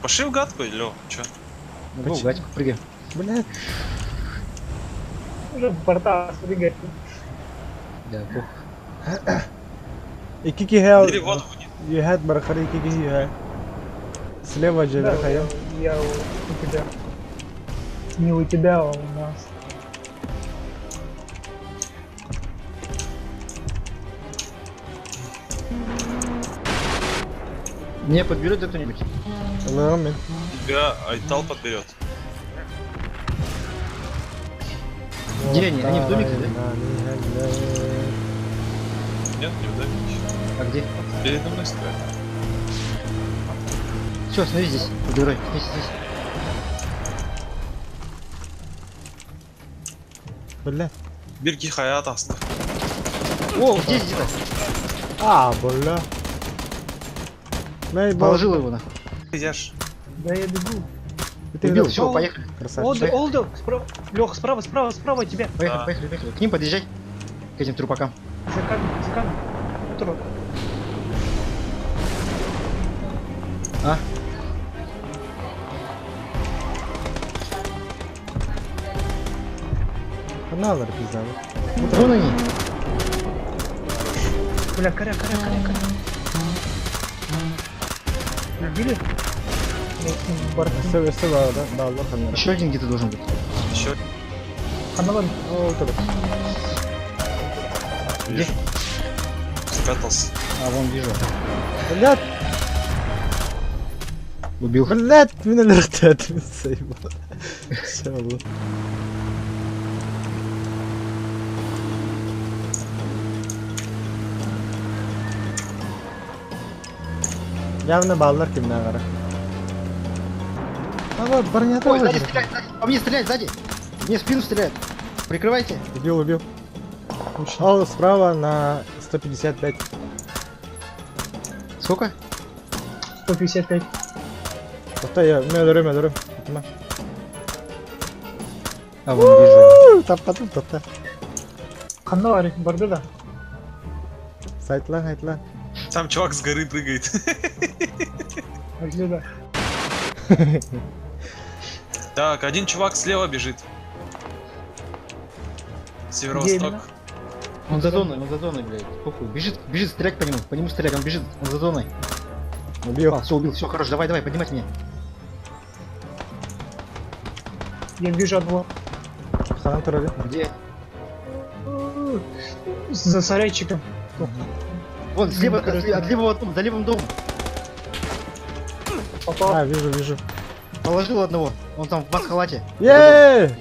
Пошли в гадку или Лё? Чё? Ну, гать, прыгай. Блядь. Уже в борта прыгает. Да, пух. И кики хел. Бери воду вниз. Ехать барахари кики хел. Слева же Да, верхаем. я у тебя. Не у тебя, а у нас. Меня подберет да кто-нибудь? Ламин. Тебя Айтал подберет. Где они? Они в домике, да? Нет, не ударить. А где? Передо мной стоят. Все, смотри здесь. Подбирай. Здесь. Бля. Бирки хаят асты. О, здесь где-то. А, бля. Дай Положил его на. Идешь. Да я бегу. Убил, все, поехали. Красавчик. Олд, справа. Лех, справа от тебя. Поехали, Да. поехали. К ним подъезжай. К этим трупакам. За камень. Утро. А? Каналар пизда. Вон они. Бля, коря. Убили? Борта. Все, да, Allah каналар. Еще один где-то должен быть. Еще Каналан. О, вот это. вижу. Спрятался. А, вон вижу. Блядь, Убил. блядь, меня летят. Заебал. Все, было. Явно баллар kimden kara. А вот, барнята Ой, сзади уже. стреляет, сзади. По мне стреляет, сзади. Мне в спину стреляет. Прикрывайте. Убил. Ал справа на 155. Сколько? 155. Тоқта, я дөрөм. Атма. А, вон вижу. Таппадым, тоқта. Канал борда да. Сайтлан. Там чувак с горы прыгает. Отсюда. Так, один чувак слева бежит. Северо-восток. Он за зоной, блядь. Похуй. Бежит, стрелять по нему стрелять, он бежит, он за зоной. Убил. Все, убил, все, хорош, давай, поднимать меня. Я вижу одного. Хан тұрады. Где? За сарайчиком. Вон, слева, от левого дома, за левым домом. Попал. А, вижу. Положил одного, он там в маск-халате. Еее!